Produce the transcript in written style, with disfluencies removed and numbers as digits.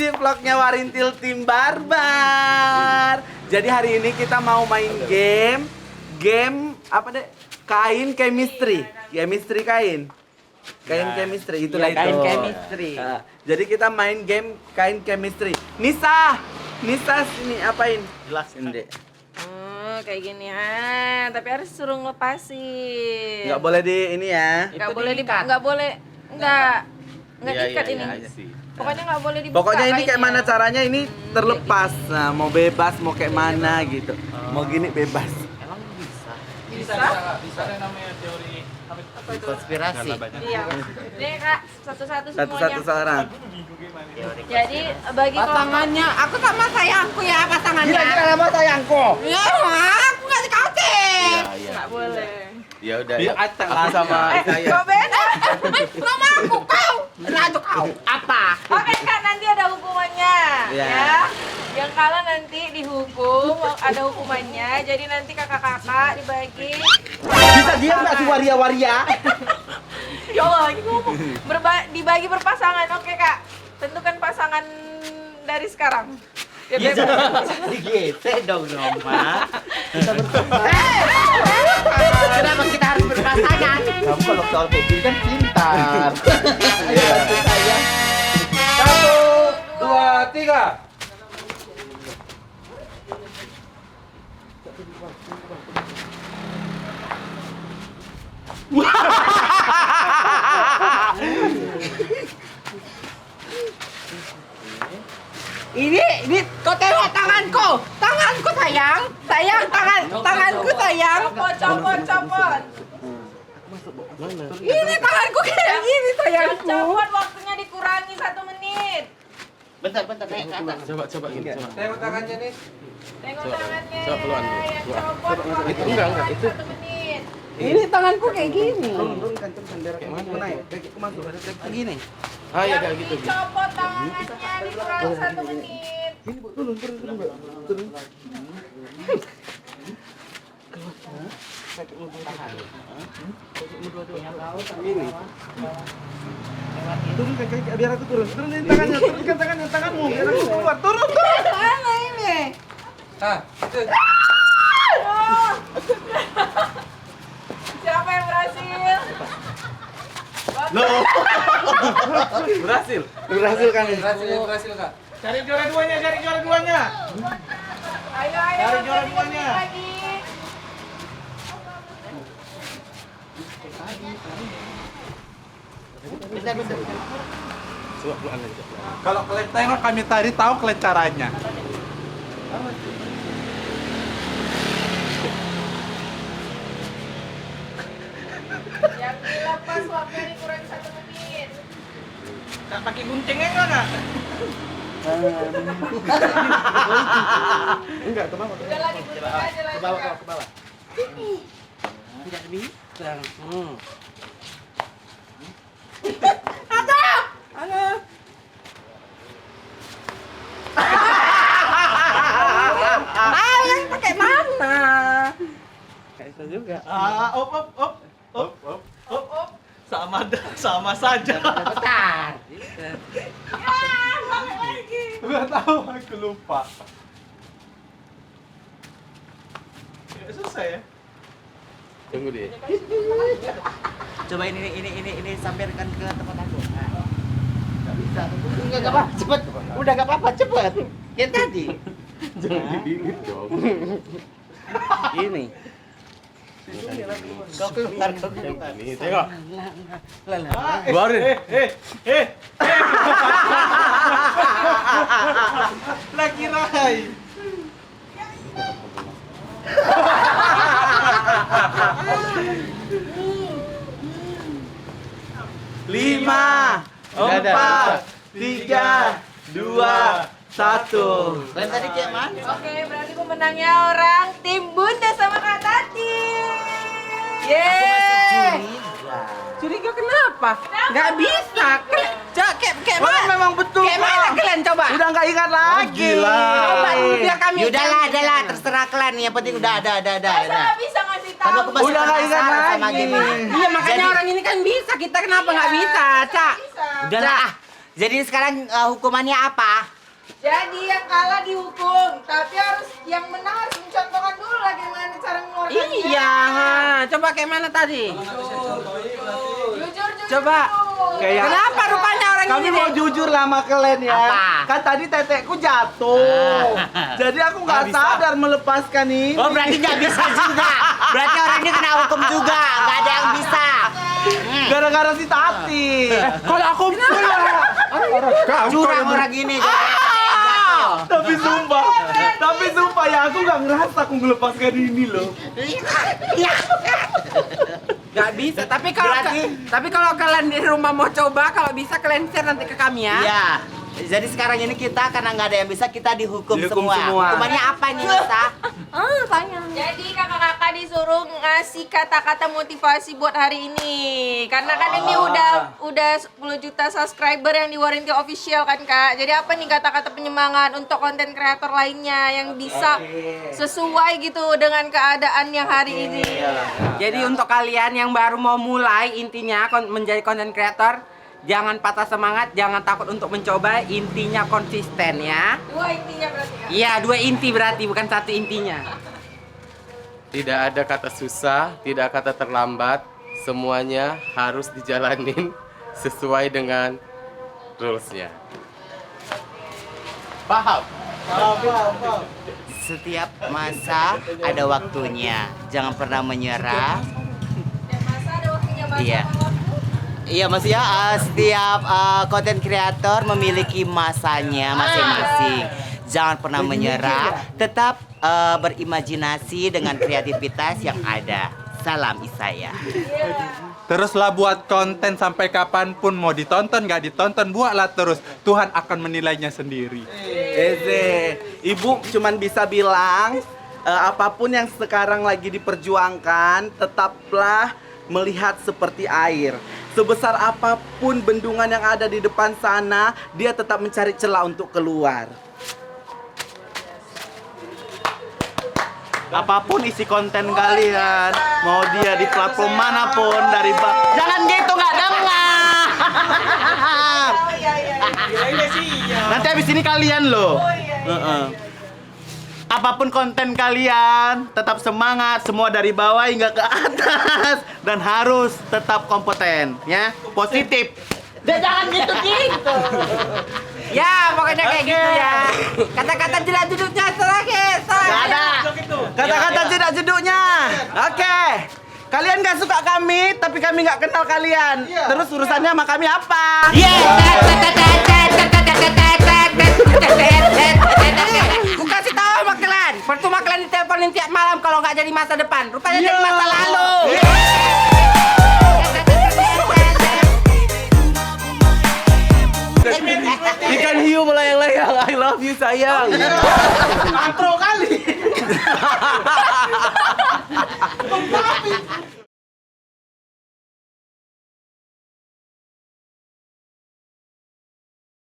di vlognya Warintil Tim Barbar. Jadi hari ini kita mau main game apa deh? Kain chemistry kain. Kain chemistry itulah itu. Kain chemistry. Jadi kita main game kain chemistry. Nisa sini apain? Jelasin deh. Kayak gini tapi harus suruh ngelepasin. Nggak boleh di ini ya. Nggak Itu boleh diikat. nggak diikat ini. Pokoknya nggak boleh dibuka. Pokoknya ini kayak kainnya. mana caranya ini terlepas. Nah, mau bebas mau kayak mana gitu. Mau gini bebas. Emang bisa? Bisa? Ada namanya teori Apa itu? Konspirasi. Iya. Nih Kak, satu-satu Satu-satu semuanya. seorang. Teori. Jadi bagi Pasangannya, aku sama sayangku ya pasangannya. Kira-kira nama sayangku. Ya, aku nggak dikasih. nggak boleh. Ya udah. Biar acak lah sama saya. Kok beda? Nama aku kau. Nah, itu kau. Apa? Oke Kak, nanti ada hukumannya Iya. ya. Yang kalah nanti dihukum, ada hukumannya. Jadi nanti kakak-kakak dibagi. Bisa diam nggak sih waria-waria? Ya Allah, lagi ngomong. Dibagi berpasangan, oke Kak. Tentukan pasangan dari sekarang. Biar Ya bebas. jangan digesek dong Noma. Kenapa kita harus berpasangan? Kamu kalau soal kayak gini kan pintar. Ayo bantu saya. 1, 2, 3. Ini kau tengok tanganku sayang, tanganku sayang. Copot. Ini tanganku kayak gini Yang sayangku. copot waktunya dikurangi 1 menit. Bentar naik ke atas. Coba gini, coba. Tengok tangannya nih. Tengok tangannya. coba keluar dulu. Yang copot waktunya enggak, dikurangi itu. 1 menit. Ini tanganku kayak gini. Turunkan biar kamu naik. Kayak masuk begini. Ah ya Yang kayak gitu. dicopot tangannya dikurangi 1 menit. Turun. Ini. Turunkan kaki biar aku turun. Turunin tangannya, turunkan tanganmu biar aku keluar. Turun. Mana ini? Ah, itu. Siapa yang berhasil? Berhasil. Berhasil kan? Berhasil Kak. Cari juara duanya. Ayo, Cari juara lagi, duanya. lagi. Bentar. Coba keluar lagi. Kalau kalian tengok kami tadi tahu kalian caranya. Yang dilepas waktunya dikurangi 1 menit. Kak pakai guntingnya enggak? Enggak, ke bawah. Udah lagi gunting aja lagi. Kak. Ke bawah. Tidak bisa. Yang pakai mana? Kayak itu juga. Op. Sama saja. Bentar. Enggak tahu, aku lupa. Ya, selesai ya. Tunggu deh. Coba ini sampaikan ke tempat aku. Enggak bisa. Enggak apa, cepet. Udah enggak apa-apa, cepet. Yang tadi. Jangan dibingit dong. Ini. Kau keluar. Nih, tengok. Lah. Keluarin. Lagi Rai. Lima, empat, tiga, dua, satu. Kalian tadi kayak mana? Oke, berarti pemenangnya orang tim Bunda sama Kak Tati. Yeay. Curiga kenapa? Nggak bisa. Kayak Wah, mana? memang betul. Kayak mana Kak. kalian coba? Udah nggak ingat lagi. gila. Coba dulu biar kami. Yaudahlah, adalah terserah kalian. Yang penting udah. Masa nggak bisa ngasih Kan tahu? aku masih Udah nggak ingat penasaran sama lagi. gini. Iya makanya Jadi- orang ini kan bisa, kita kenapa nggak bisa, Cak? Bisa. Udahlah. Jadi sekarang hukumannya apa? Jadi yang kalah dihukum, tapi yang menang harus mencontohkan dulu lah gimana cara mengeluarkannya. Iya, coba kayak mana tadi? Jujur. Coba. Kayak Kenapa rupanya orang kami ini? mau jujur lah sama kalian ya. Apa? Kan tadi tetekku jatuh. Jadi aku nggak sadar melepaskan ini. Oh berarti nggak bisa juga. Berarti orang ini kena hukum juga. Nggak ada yang bisa. Gara-gara si Tati. Kalau aku Curang orang ini. Tapi sumpah ya aku nggak ngerasa aku melepaskan ini loh. Gak bisa, tapi kalau kalian di rumah mau coba, kalau bisa kalian share nanti ke kami ya. Iya. Jadi sekarang ini kita karena nggak ada yang bisa, kita dihukum Dihukum semua. semua. Hukumannya apa nih Nisa? Jadi kakak-kakak disuruh ngasih kata-kata motivasi buat hari ini. Karena kan ini udah 10 juta subscriber yang di Warranty Official kan Kak. Jadi apa nih kata-kata penyemangat untuk konten kreator lainnya yang bisa sesuai gitu dengan keadaan yang hari ini. Jadi untuk kalian yang baru mau mulai, intinya menjadi content creator, jangan patah semangat, jangan takut untuk mencoba, intinya konsisten ya. Dua intinya berarti Kak. Iya, 2 inti berarti, bukan 1 intinya. Tidak ada kata susah, tidak kata terlambat. Semuanya harus dijalanin sesuai dengan rules-nya. Paham? Setiap masa ada waktunya. Jangan pernah menyerah. Dan masa ada waktunya masa Iya. Iya maksudnya setiap konten kreator memiliki masanya masing-masing. Jangan pernah menyerah, tetap berimajinasi dengan kreativitas yang ada. Salam Isaya. teruslah buat konten sampai kapanpun, mau ditonton nggak ditonton, buatlah terus. Tuhan akan menilainya sendiri. Eze, ibu cuman bisa bilang apapun yang sekarang lagi diperjuangkan, tetaplah melihat seperti air. Sebesar apapun bendungan yang ada di depan sana, dia tetap mencari celah untuk keluar. Apapun isi konten kalian, mau dia di platform manapun, dari jangan gitu, nggak dengar. Nanti habis ini kalian loh. Apapun konten kalian, tetap semangat, semua dari bawah hingga ke atas, dan harus tetap kompeten, ya, positif. Dan jangan gitu-gitu. Ya, pokoknya kayak gitu ya. Kata-kata jelas duduknya terakhir. Gak ada. Kata-kata jedak-jeduknya. Oke. Kalian gak suka kami, tapi kami gak kenal kalian. Terus urusannya sama kami apa? Aku kasih tahu sama kalian. Percuma kalian diteleponin tiap malam kalau nggak jadi masa depan. Rupanya jadi masa lalu. Ikan hiu melayang-layang. I love you sayang. Katro kali.